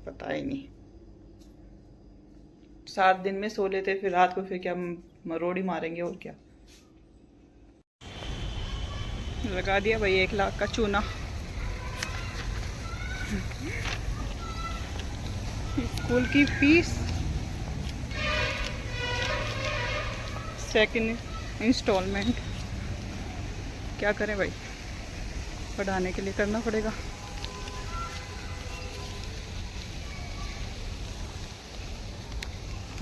पता ही नहीं। 7 दिन में सो लेते, फिर रात को फिर क्या मरोड़ी मारेंगे और क्या। लगा दिया भाई 1 लाख का चूना। स्कूल की फीस सेकंड इंस्टॉलमेंट। क्या करें भाई, पढ़ाने के लिए करना पड़ेगा।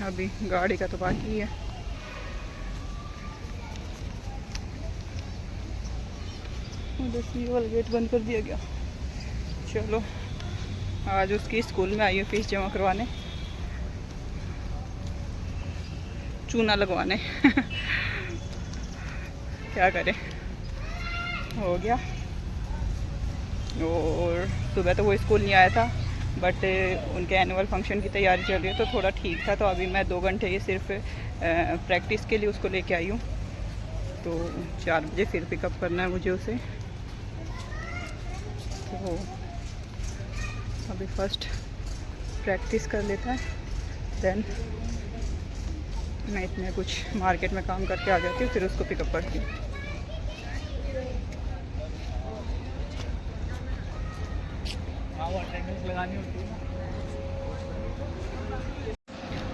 अभी गाड़ी का तो बाकी है। उधर वाला गेट बंद कर दिया गया। चलो आज उसकी स्कूल में आई हूँ फीस जमा करवाने, चूना लगवाने। क्या करें, हो गया। और सुबह तो वो स्कूल नहीं आया था, बट उनके एनुअल फंक्शन की तैयारी चल रही है तो थोड़ा ठीक था। तो अभी मैं 2 घंटे ये सिर्फ प्रैक्टिस के लिए उसको लेके आई हूँ। तो 4 बजे फिर पिकअप करना है मुझे उसे। तो अभी फर्स्ट प्रैक्टिस कर लेता है, देन मैं इतने कुछ मार्केट में काम करके आ जाती हूँ, फिर उसको पिकअप करती हूँ। लगानी होती है।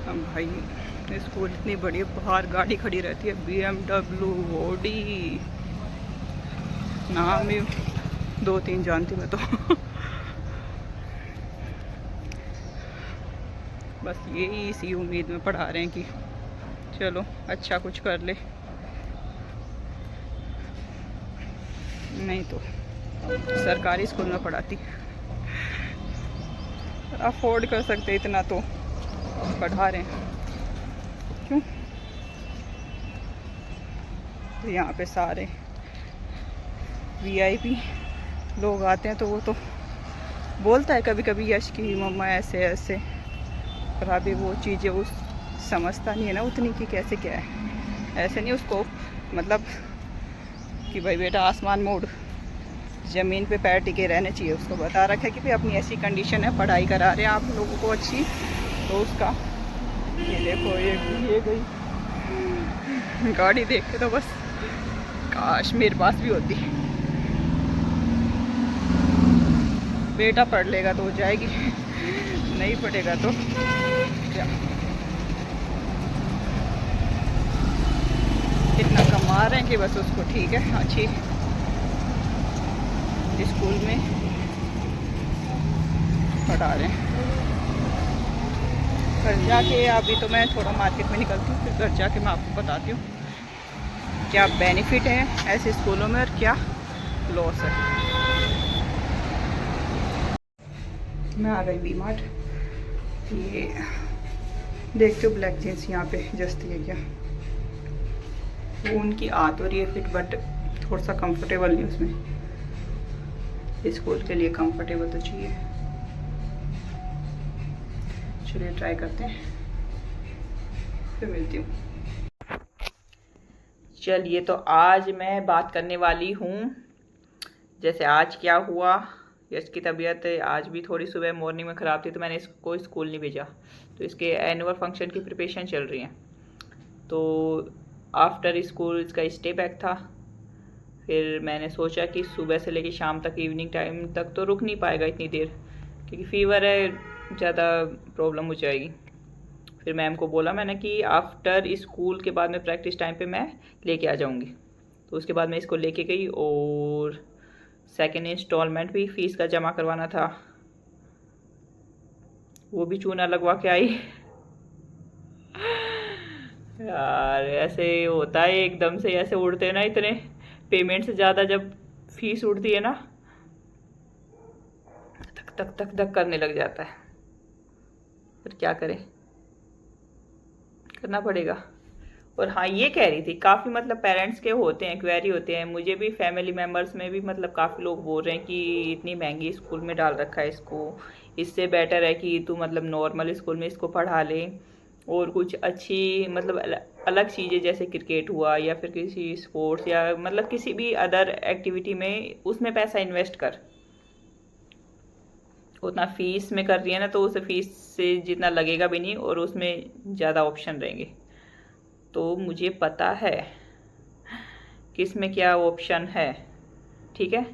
अब भाई स्कूल इतनी बड़ी, बाहर गाड़ी खड़ी रहती है BMW, ऑडी, नाम ही 2-3 जानती मैं तो। बस यही इसी उम्मीद में पढ़ा रहे हैं कि चलो अच्छा कुछ कर ले, नहीं तो सरकारी स्कूल में पढ़ाती। अफोर्ड कर सकते इतना तो पढ़ा रहे हैं, क्यों। तो यहाँ पे सारे VIP लोग आते हैं, तो वो तो बोलता है कभी कभी यश की मम्मा ऐसे ऐसे, पर अभी वो चीज़ें उस समझता नहीं है ना उतनी कि कैसे क्या है। ऐसे नहीं उसको मतलब कि भाई बेटा आसमान मोड़, ज़मीन पे पैर टिके रहने चाहिए। उसको बता रखा है कि भाई अपनी ऐसी कंडीशन है, पढ़ाई करा रहे हैं आप लोगों को अच्छी, तो उसका ये देखो ये गई गाड़ी देख के तो बस काश मेरे पास भी होती। बेटा पढ़ लेगा तो हो जाएगी, नहीं पढ़ेगा तो क्या। इतना कमा रहे हैं कि बस उसको ठीक है, अच्छी स्कूल में पढ़ा रहे हैं। घर जाके अभी तो मैं थोड़ा मार्केट में निकलती हूँ, फिर घर जाके मैं आपको बताती हूँ क्या बेनिफिट है ऐसे स्कूलों में और क्या लॉस है। मैं आ गई V-Mart। ये देखते हो ब्लैक जीन्स यहाँ पे जस्ती है क्या, वो उनकी आ तो रही है फिट, बट थोड़ा सा कंफर्टेबल नहीं उसमें। स्कूल के लिए कंफर्टेबल तो चाहिए। चलिए ट्राई करते हैं, फिर मिलती हूँ। चलिए तो आज मैं बात करने वाली हूँ, जैसे आज क्या हुआ। यश की तबीयत आज भी थोड़ी सुबह मॉर्निंग में ख़राब थी, तो मैंने इसको स्कूल नहीं भेजा। तो इसके एनुअल फंक्शन की प्रिपरेशन चल रही है। तो आफ्टर स्कूल इसका स्टे बैक था। फिर मैंने सोचा कि सुबह से लेकर शाम तक, इवनिंग टाइम तक तो रुक नहीं पाएगा इतनी देर, क्योंकि फीवर है, ज़्यादा प्रॉब्लम हो जाएगी। फिर मैम को बोला मैंने कि आफ्टर स्कूल के बाद में प्रैक्टिस टाइम पे मैं लेके आ जाऊँगी। तो उसके बाद मैं इसको लेके गई, और सेकेंड इंस्टॉलमेंट भी फ़ीस का जमा करवाना था, वो भी चूना लगवा के आई। यार ऐसे होता है, एकदम से ऐसे उड़ते हैं ना इतने, पेमेंट से ज़्यादा जब फीस उड़ती है ना, धक धक धक धक करने लग जाता है। फिर क्या करें, करना पड़ेगा। और हाँ, ये कह रही थी काफ़ी मतलब पेरेंट्स के होते हैं, क्वेरी होते हैं, मुझे भी फैमिली मेम्बर्स में भी मतलब काफ़ी लोग बोल रहे हैं कि इतनी महंगी स्कूल में डाल रखा है इसको, इससे बेटर है कि तू मतलब नॉर्मल स्कूल में इसको पढ़ा ले, और कुछ अच्छी मतलब अलग चीज़ें जैसे क्रिकेट हुआ या फिर किसी स्पोर्ट्स या मतलब किसी भी अदर एक्टिविटी में उसमें पैसा इन्वेस्ट कर। उतना फीस में कर रही है ना, तो उसे फीस से जितना लगेगा भी नहीं और उसमें ज़्यादा ऑप्शन रहेंगे। तो मुझे पता है किस में क्या ऑप्शन है, ठीक है।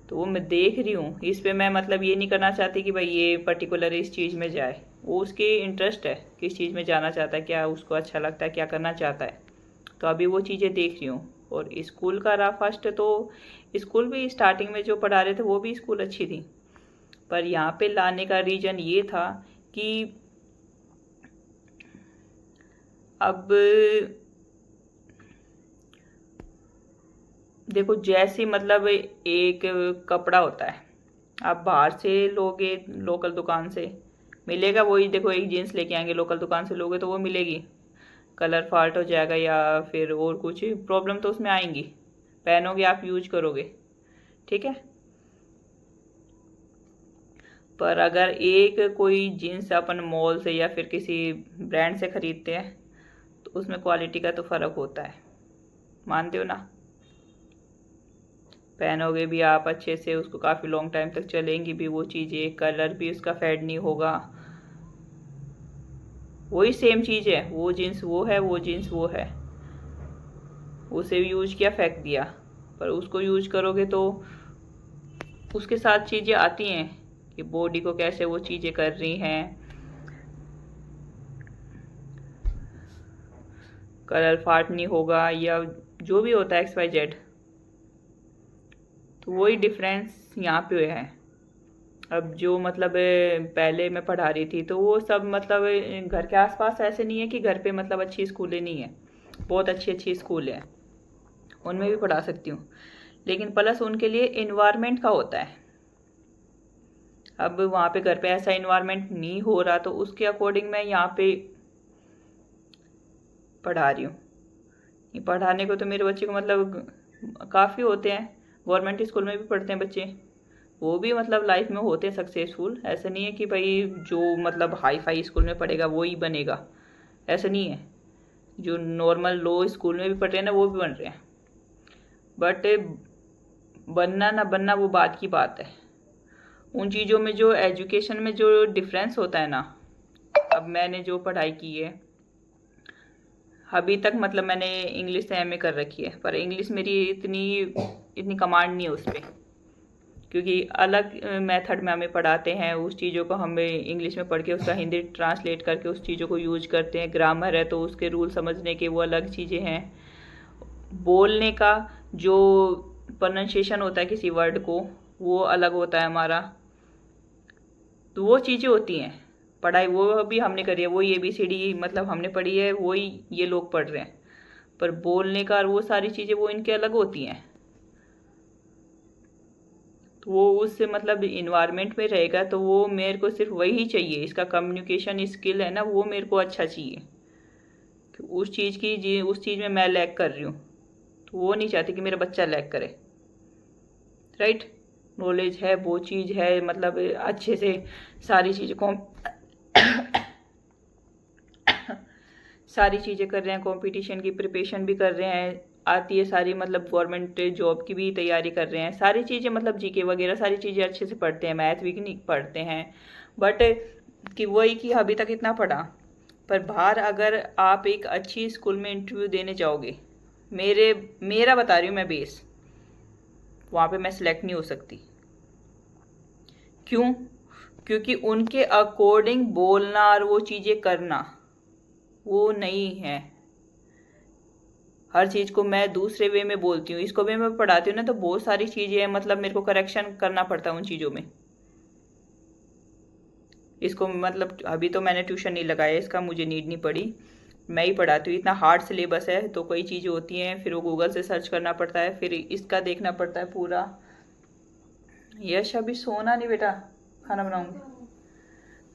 तो वो मैं देख रही हूँ, इस पे मैं मतलब ये नहीं करना चाहती कि भाई ये पर्टिकुलर इस चीज़ में जाए। वो उसके इंटरेस्ट है, किस चीज़ में जाना चाहता है, क्या उसको अच्छा लगता है, क्या करना चाहता है। तो अभी वो चीज़ें देख रही हूँ। और स्कूल का रहा फर्स्ट, तो स्कूल भी स्टार्टिंग में जो पढ़ा रहे थे वो भी स्कूल अच्छी थी, पर यहाँ पे लाने का रीज़न ये था कि अब देखो, जैसे मतलब एक कपड़ा होता है, आप बाहर से लोगे लोकल दुकान से, मिलेगा वही। देखो, एक जीन्स लेके आएंगे लोकल दुकान से लोगे तो वो मिलेगी, कलर फाल्ट हो जाएगा या फिर और कुछ प्रॉब्लम तो उसमें आएंगी। पहनोगे आप, यूज करोगे, ठीक है। पर अगर एक कोई जीन्स अपन मॉल से या फिर किसी ब्रांड से ख़रीदते हैं तो उसमें क्वालिटी का तो फ़र्क होता है, मानते हो ना। पहनोगे भी आप अच्छे से, उसको काफ़ी लॉन्ग टाइम तक चलेंगी भी वो चीज़ें, कलर भी उसका फेड नहीं होगा। वही सेम चीज़ है, वो जीन्स वो है, वो जीन्स वो है, उसे यूज किया फेंक दिया। पर उसको यूज करोगे तो उसके साथ चीज़ें आती हैं कि बॉडी को कैसे वो चीज़ें कर रही हैं, कलर फाट नहीं होगा या जो भी होता है XYZ। तो वही डिफरेंस यहाँ पे है। अब जो मतलब पहले मैं पढ़ा रही थी तो वो सब मतलब घर के आसपास ऐसे नहीं है कि घर पे मतलब अच्छी स्कूलें नहीं है, बहुत अच्छी अच्छी स्कूल है, उनमें भी पढ़ा सकती हूँ। लेकिन प्लस उनके लिए इन्वायरमेंट का होता है। अब वहाँ पे घर पे ऐसा इन्वायरमेंट नहीं हो रहा तो उसके अकॉर्डिंग मैं यहाँ पे पढ़ा रही हूँ। पढ़ाने को तो मेरे बच्चे को मतलब काफ़ी होते हैं, गवर्नमेंट स्कूल में भी पढ़ते हैं बच्चे, वो भी मतलब लाइफ में होते हैं सक्सेसफुल। ऐसा नहीं है कि भाई जो मतलब हाई फाई स्कूल में पढ़ेगा वो ही बनेगा, ऐसा नहीं है। जो नॉर्मल लो स्कूल में भी पढ़ रहे हैं ना वो भी बन रहे हैं। बट बनना ना बनना वो बात की बात है। उन चीज़ों में जो एजुकेशन में जो डिफरेंस होता है ना, अब मैंने जो पढ़ाई की है अभी तक, मतलब मैंने इंग्लिश से MA कर रखी है, पर इंग्लिश मेरी इतनी कमांड नहीं है उस पर, क्योंकि अलग मेथड में हमें पढ़ाते हैं। उस चीज़ों को हमें इंग्लिश में पढ़ के उसका हिंदी ट्रांसलेट करके उस चीज़ों को यूज करते हैं। ग्रामर है तो उसके रूल समझने के वो अलग चीज़ें हैं। बोलने का जो प्रोनाउंसिएशन होता है किसी वर्ड को वो अलग होता है हमारा। तो वो चीज़ें होती हैं। पढ़ाई वो भी हमने करी है, वही ABCD मतलब हमने पढ़ी है, वही ये लोग पढ़ रहे हैं। पर बोलने का और वो सारी चीज़ें वो इनके अलग होती हैं। तो वो उससे मतलब इन्वायरमेंट में रहेगा तो वो मेरे को सिर्फ वही चाहिए, इसका कम्युनिकेशन स्किल है ना वो मेरे को अच्छा चाहिए। कि उस चीज़ की उस चीज़ में मैं लैग कर रही हूँ तो वो नहीं चाहती कि मेरा बच्चा लैग करे, राइट। नॉलेज है, वो चीज़ है, मतलब अच्छे से सारी चीज़ें सारी चीज़ें कर रहे हैं, कंपटीशन की प्रिपरेशन भी कर रहे हैं, आती है सारी, मतलब गवर्नमेंट जॉब की भी तैयारी कर रहे हैं, सारी चीज़ें मतलब GK वगैरह सारी चीज़ें अच्छे से पढ़ते हैं, मैथ भी नहीं पढ़ते हैं। बट कि वही कि अभी तक इतना पढ़ा, पर बाहर अगर आप एक अच्छी स्कूल में इंटरव्यू देने जाओगे, मेरा बता रही हूँ मैं बेस, वहाँ पे मैं सिलेक्ट नहीं हो सकती। क्यों? क्योंकि उनके अकॉर्डिंग बोलना और वो चीज़ें करना वो नहीं है। हर चीज़ को मैं दूसरे वे में बोलती हूँ, इसको भी मैं पढ़ाती हूँ ना तो बहुत सारी चीज़ें हैं, मतलब मेरे को करेक्शन करना पड़ता है उन चीज़ों में। इसको मतलब अभी तो मैंने ट्यूशन नहीं लगाया, इसका मुझे नीड नहीं पड़ी, मैं ही पढ़ाती हूँ। इतना हार्ड सिलेबस है तो कई चीज़ें होती हैं, फिर वो गूगल से सर्च करना पड़ता है, फिर इसका देखना पड़ता है पूरा। यश अभी सोना नहीं बेटा, खाना बनाऊंगी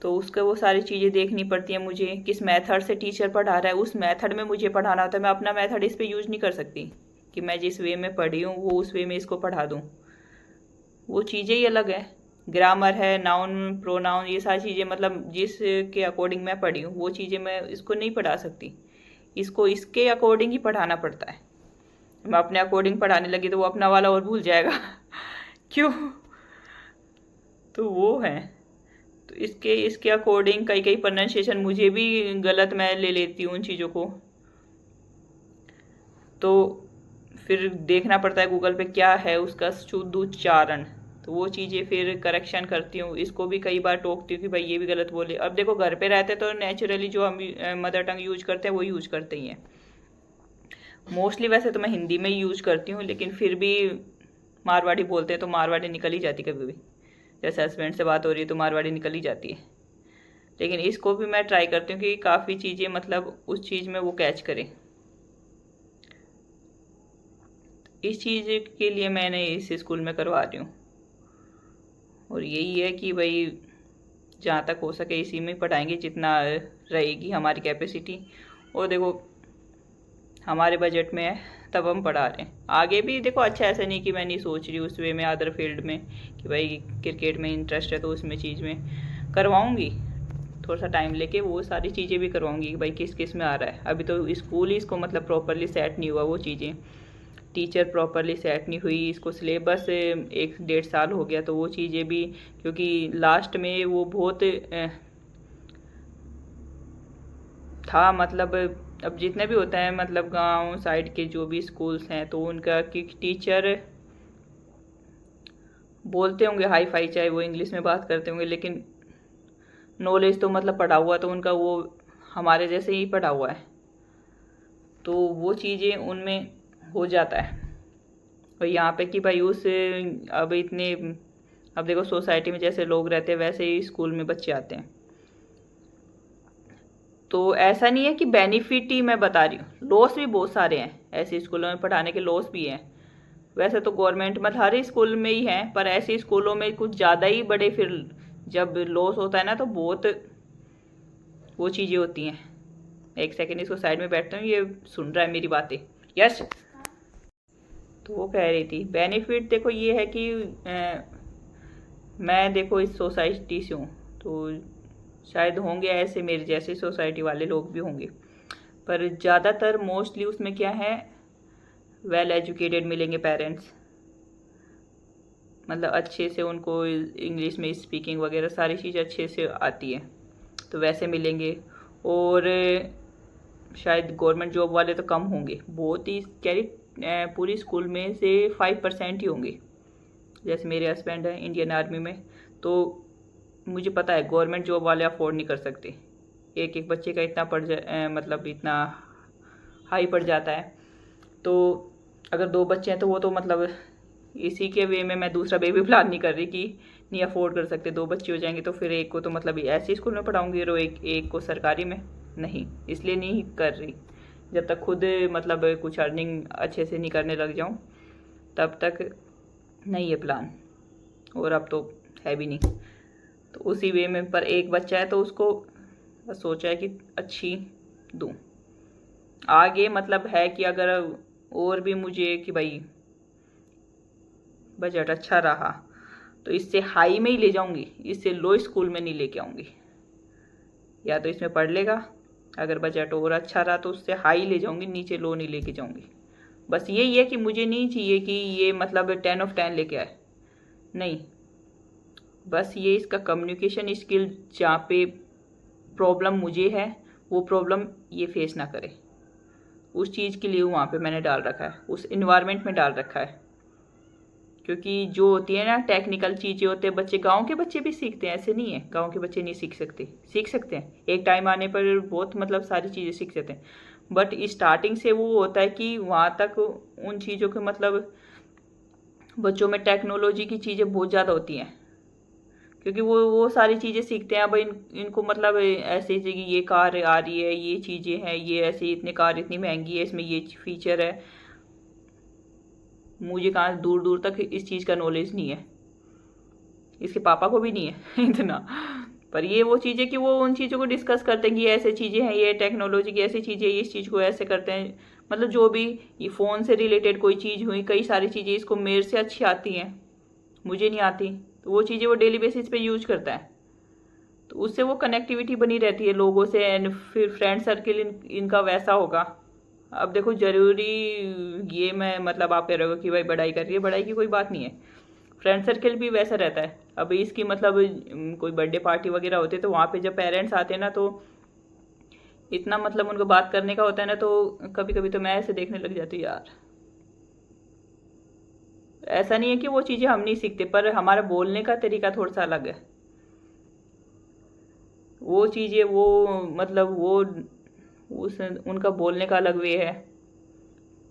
तो उसका वो सारी चीज़ें देखनी पड़ती हैं मुझे। किस मेथड से टीचर पढ़ा रहा है उस मेथड में मुझे पढ़ाना होता है। मैं अपना मेथड इस पर यूज नहीं कर सकती कि मैं जिस वे में पढ़ी हूँ वो उस वे में इसको पढ़ा दूँ, वो चीज़ें ही अलग है। ग्रामर है, नाउन प्रोनाउन, ये सारी चीज़ें मतलब जिस के अकॉर्डिंग मैं पढ़ी हूँ वो चीज़ें मैं इसको नहीं पढ़ा सकती, इसको इसके अकॉर्डिंग ही पढ़ाना पड़ता है। मैं अपने अकॉर्डिंग पढ़ाने लगी तो वो अपना वाला और भूल जाएगा क्यों? तो वो है। तो इसके अकॉर्डिंग कई कई प्रोनाउंसिएशन मुझे भी गलत, मैं ले लेती हूँ उन चीज़ों को, तो फिर देखना पड़ता है गूगल पे क्या है उसका शुद्ध उच्चारण, तो वो चीज़ें फिर करेक्शन करती हूँ। इसको भी कई बार टोकती हूँ कि भाई ये भी गलत बोले। अब देखो घर पे रहते तो नेचुरली जो हम मदर टंग यूज करते हैं वो यूज करते ही हैं। मोस्टली वैसे तो मैं हिंदी में ही यूज करती हूँ, लेकिन फिर भी मारवाड़ी बोलते हैं तो मारवाड़ी निकल ही जाती कभी भी। जैसे हस्बैंड से बात हो रही है तो मारवाड़ी निकल ही जाती है। लेकिन इसको भी मैं ट्राई करती हूँ कि काफ़ी चीज़ें मतलब उस चीज़ में वो कैच करें। इस चीज़ के लिए मैंने इस स्कूल में करवा रही हूँ, और यही है कि भाई जहाँ तक हो सके इसी में पढ़ाएंगे जितना रहेगी हमारी कैपेसिटी। और देखो हमारे बजट में है तब हम पढ़ा रहे हैं। आगे भी देखो अच्छा, ऐसा नहीं कि मैं नहीं सोच रही उस वे में अदर फील्ड में कि भाई क्रिकेट में इंटरेस्ट है तो उसमें चीज़ में करवाऊँगी, थोड़ा सा टाइम लेके वो सारी चीज़ें भी करवाऊँगी कि भाई किस किस में आ रहा है। अभी तो स्कूल ही इसको मतलब प्रॉपरली सेट नहीं हुआ, वो चीज़ें टीचर प्रॉपरली सेट नहीं हुई, इसको सिलेबस 1-1.5 साल हो गया, तो वो चीज़ें भी, क्योंकि लास्ट में वो बहुत था मतलब। अब जितने भी होता है मतलब गांव साइड के जो भी स्कूल्स हैं तो उनका कि टीचर बोलते होंगे हाई फाई, चाहे वो इंग्लिश में बात करते होंगे, लेकिन नॉलेज तो मतलब पढ़ा हुआ तो उनका वो हमारे जैसे ही पढ़ा हुआ है, तो वो चीज़ें उनमें हो जाता है। और यहाँ पे कि भाई उस अब इतने, अब देखो सोसाइटी में जैसे लोग रहते हैं वैसे ही स्कूल में बच्चे आते हैं, तो ऐसा नहीं है कि बेनिफिट ही मैं बता रही हूँ, लॉस भी बहुत सारे हैं। ऐसे स्कूलों में पढ़ाने के लॉस भी हैं। वैसे तो गवर्नमेंट मतलब हर स्कूल में ही है, पर ऐसे स्कूलों में कुछ ज़्यादा ही बड़े, फिर जब लॉस होता है ना तो बहुत वो चीज़ें होती हैं। एक सेकेंड इसको साइड में बैठता हूँ, ये सुन रहा है मेरी बातें। यस, तो वो कह रही थी बेनिफिट देखो ये है कि मैं देखो इस सोसाइटी से हूँ, तो शायद होंगे ऐसे मेरे जैसे सोसाइटी वाले लोग भी होंगे, पर ज़्यादातर मोस्टली उसमें क्या है, वेल एजुकेटेड मिलेंगे पेरेंट्स, मतलब अच्छे से उनको इंग्लिश में स्पीकिंग वगैरह सारी चीज़ अच्छे से आती है, तो वैसे मिलेंगे। और शायद गवर्नमेंट जॉब वाले तो कम होंगे, बहुत ही पूरी स्कूल में से 5% ही होंगे। जैसे मेरे हस्बैंड हैं इंडियन आर्मी में, तो मुझे पता है गवर्नमेंट जॉब वाले अफोर्ड नहीं कर सकते, एक एक बच्चे का इतना मतलब इतना हाई पड़ जाता है। तो अगर 2 बच्चे हैं तो वो तो मतलब इसी के वे में मैं दूसरा बेबी प्लान नहीं कर रही कि नहीं अफोर्ड कर सकते, 2 बच्चे हो जाएंगे तो फिर एक को तो मतलब ऐसे स्कूल में पढ़ाऊंगी और एक को सरकारी में, नहीं इसलिए नहीं कर रही। जब तक खुद मतलब कुछ अर्निंग अच्छे से नहीं करने लग जाऊं तब तक नहीं है प्लान, और अब तो है भी नहीं। तो उसी वे में, पर एक बच्चा है तो उसको सोचा है कि अच्छी दूँ आगे, मतलब है कि अगर और भी मुझे कि भाई बजट अच्छा रहा तो इससे हाई में ही ले जाऊंगी, इससे लो स्कूल में नहीं लेके आऊँगी। या तो इसमें पढ़ लेगा, अगर बजट और अच्छा रहा तो उससे हाई ले जाऊंगी, नीचे लो नहीं लेके जाऊंगी। बस यही है कि मुझे नहीं चाहिए कि ये मतलब 10 of 10 लेके आए, नहीं, बस ये इसका कम्युनिकेशन स्किल जहाँ पे प्रॉब्लम मुझे है वो प्रॉब्लम ये फेस ना करे, उस चीज़ के लिए वहाँ पे मैंने डाल रखा है, उस इन्वायरमेंट में डाल रखा है। क्योंकि जो होती है ना टेक्निकल चीज़ें होते हैं, बच्चे गांव के बच्चे भी सीखते हैं, ऐसे नहीं है गांव के बच्चे नहीं सीख सकते, सीख सकते हैं, एक टाइम आने पर बहुत मतलब सारी चीज़ें सीख सकते हैं। बट स्टार्टिंग से वो होता है कि वहाँ तक उन चीज़ों के मतलब बच्चों में टेक्नोलॉजी की चीज़ें बहुत ज़्यादा होती हैं, क्योंकि वो सारी चीज़ें सीखते हैं। अब इनको मतलब ऐसे कि ये कार आ रही है, ये चीज़ें हैं, ये ऐसे इतने कार इतनी महंगी है, इसमें ये फीचर है, मुझे कहाँ दूर दूर तक इस चीज़ का नॉलेज नहीं है, इसके पापा को भी नहीं है इतना। पर ये वो चीज़ें कि वो उन चीज़ों को डिस्कस करते हैं कि ये ऐसे चीज़ें हैं, ये टेक्नोलॉजी की ऐसी चीज़ें, इस चीज़ को ऐसे करते हैं, मतलब जो भी ये फ़ोन से रिलेटेड कोई चीज़ हुई, कई सारी चीज़ें इसको मेरे से अच्छी आती हैं, मुझे नहीं आती, तो वो चीज़ें वो डेली बेसिस पे यूज करता है, तो उससे वो कनेक्टिविटी बनी रहती है लोगों से। एंड फिर फ्रेंड सर्किल इनका वैसा होगा। अब देखो ज़रूरी ये मैं मतलब आप कह रहे हो कि भाई पढ़ाई कर रही है, पढ़ाई की कोई बात नहीं है, फ्रेंड सर्कल भी वैसा रहता है। अभी इसकी मतलब कोई बर्थडे पार्टी वगैरह होती है तो वहाँ पे जब पेरेंट्स आते हैं ना तो इतना मतलब उनको बात करने का होता है ना, तो कभी कभी तो मैं ऐसे देखने लग जाती हूँ यार। ऐसा नहीं है कि वो चीज़ें हम नहीं सीखते, पर हमारा बोलने का तरीका थोड़ा सा अलग है। वो चीज़ें वो मतलब वो उस उनका बोलने का अलग वे है।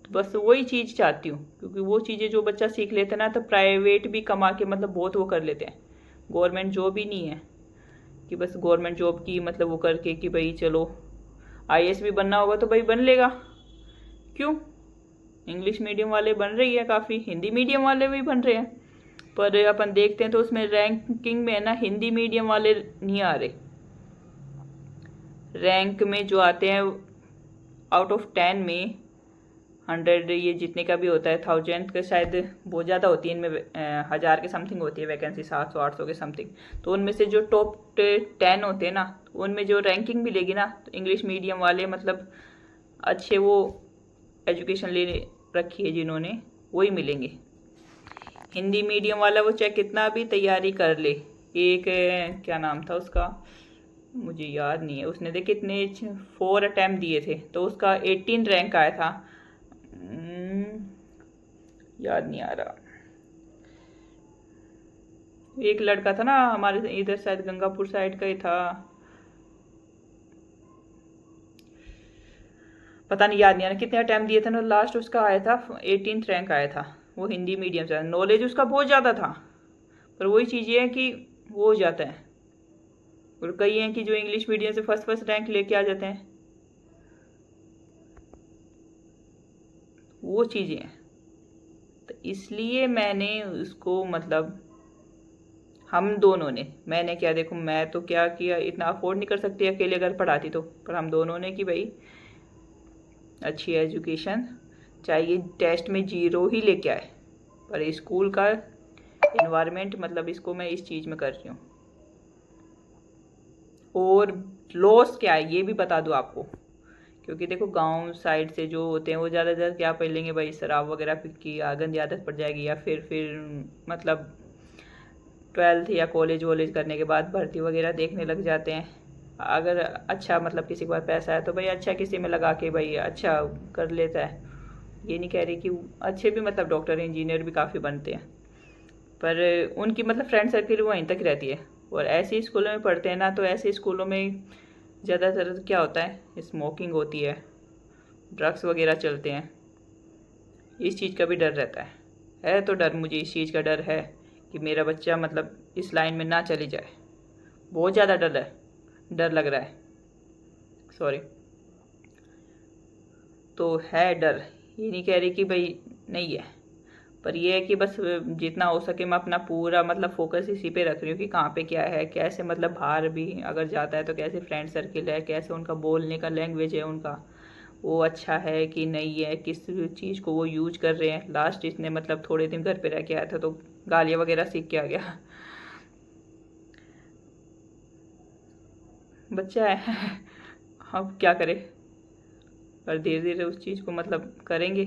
तो बस वही चीज़ चाहती हूँ, क्योंकि वो चीज़ें जो बच्चा सीख लेता है ना तो प्राइवेट भी कमा के मतलब बहुत वो कर लेते हैं। गवर्नमेंट जॉब ही नहीं है कि बस गवर्नमेंट जॉब की मतलब वो करके कि भाई चलो आईएएस भी बनना होगा तो भाई बन लेगा। क्यों? इंग्लिश मीडियम वाले बन रही है काफ़ी, हिंदी मीडियम वाले भी बन रहे हैं, पर अपन देखते हैं तो उसमें रैंकिंग में है ना हिंदी मीडियम वाले नहीं आ रहे। रैंक में जो आते हैं आउट ऑफ 10 में 100, ये जितने का भी होता है 1000 का शायद बहुत ज़्यादा होती है इनमें, 1000 के समथिंग होती है वैकेंसी, 700-800 के समथिंग। तो उनमें से जो टॉप 10 होते हैं ना, उनमें जो रैंकिंग मिलेगी ना, तो इंग्लिश मीडियम वाले मतलब अच्छे वो एजुकेशन ले रखी है जिन्होंने, वही मिलेंगे। हिंदी मीडियम वाला वो चाहे कितना भी तैयारी कर ले, एक क्या नाम था उसका मुझे याद नहीं है, उसने देख कितने 4 अटैम्प्ट दिए थे तो उसका 18 रैंक आया था। याद नहीं आ रहा। एक लड़का था ना हमारे इधर शायद गंगापुर साइड का ही था, पता नहीं, याद नहीं आ रहा कितने अटैम्प्ट दिए थे ना, लास्ट उसका आया था 18th रैंक आया था। वो हिंदी मीडियम से, नॉलेज उसका बहुत ज़्यादा था, पर वही चीज़ ये है कि वो हो जाता है। और कई हैं कि जो इंग्लिश मीडियम से फर्स्ट रैंक लेके आ जाते हैं, वो चीज़ें हैं। तो इसलिए मैंने उसको मतलब हम दोनों ने, मैंने क्या देखो मैं तो क्या किया, इतना अफोर्ड नहीं कर सकती अकेले अगर पढ़ाती तो, पर हम दोनों ने कि भाई अच्छी एजुकेशन चाहिए, टेस्ट में 0 ही लेके आए, पर स्कूल का इन्वायरमेंट मतलब इसको मैं इस चीज़ में कर रही हूँ। और लॉस क्या है ये भी बता दूँ आपको, क्योंकि देखो गांव साइड से जो होते हैं वो ज़्यादातर क्या पढ़ लेंगे भाई, शराब वगैरह की गंदी आदत पड़ जाएगी, या फिर मतलब 12th या कॉलेज वॉलेज करने के बाद भर्ती वगैरह देखने लग जाते हैं। अगर अच्छा मतलब किसी के पास पैसा है तो भाई अच्छा किसी में लगा के भाई अच्छा कर लेता है। ये नहीं कह रही कि अच्छे भी मतलब डॉक्टर इंजीनियर भी काफ़ी बनते हैं, पर उनकी मतलब फ्रेंड सर्किल वहीं तक रहती है। और ऐसे स्कूलों में पढ़ते हैं ना, तो ऐसे स्कूलों में ज़्यादातर क्या होता है, स्मोकिंग होती है, ड्रग्स वगैरह चलते हैं, इस चीज़ का भी डर रहता है तो डर, मुझे इस चीज़ का डर है कि मेरा बच्चा मतलब इस लाइन में ना चली जाए। बहुत ज़्यादा डर लग रहा है, सॉरी। तो है डर, ये नहीं कह रही कि भाई नहीं है, पर ये है कि बस जितना हो सके मैं अपना पूरा मतलब फोकस इसी पे रख रही हूँ कि कहाँ पे क्या है, कैसे मतलब बाहर भी अगर जाता है तो कैसे फ्रेंड सर्किल है, कैसे उनका बोलने का लैंग्वेज है उनका वो अच्छा है कि नहीं है, किस चीज़ को वो यूज कर रहे हैं। लास्ट इसने मतलब थोड़े दिन घर पे रह के आया था तो गालियाँ वगैरह सीख के आ गया। बच्चा है अब क्या करे, पर धीरे धीरे उस चीज़ को मतलब करेंगे।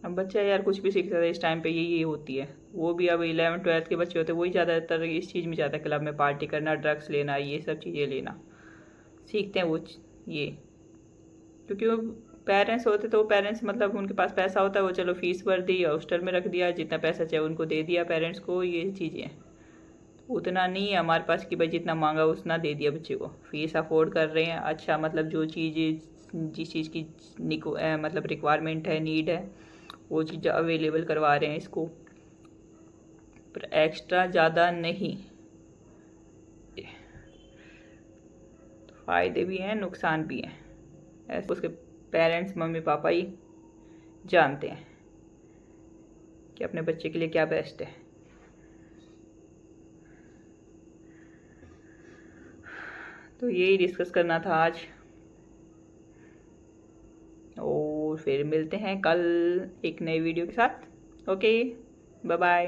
अब बच्चा यार कुछ भी सीख सकता है, इस टाइम पे यही होती है। वो भी अब 11th-12th के बच्चे होते हैं वही ज़्यादातर इस चीज़ में जाता है, क्लब में पार्टी करना, ड्रग्स लेना, ये सब चीज़ें लेना सीखते हैं वो ये। क्योंकि वो पेरेंट्स होते तो वो पेरेंट्स मतलब उनके पास पैसा होता है, वो चलो फीस भर दी, हॉस्टल में रख दिया, जितना पैसा चाहिए उनको दे दिया पेरेंट्स को, ये चीज़ें। उतना नहीं है हमारे पास कि भाई जितना मांगा उतना दे दिया बच्चे को, फीस अफोर्ड कर रहे हैं, अच्छा मतलब जो चीज़ जिस चीज़ की मतलब रिक्वायरमेंट है, नीड है, वो चीज़ अवेलेबल करवा रहे हैं इसको, पर एक्स्ट्रा ज़्यादा नहीं। फ़ायदे भी हैं नुकसान भी हैं, ऐसे उसके पेरेंट्स मम्मी पापा ही जानते हैं कि अपने बच्चे के लिए क्या बेस्ट है। तो यही डिस्कस करना था आज, और फिर मिलते हैं कल एक नई वीडियो के साथ। Okay, bye bye.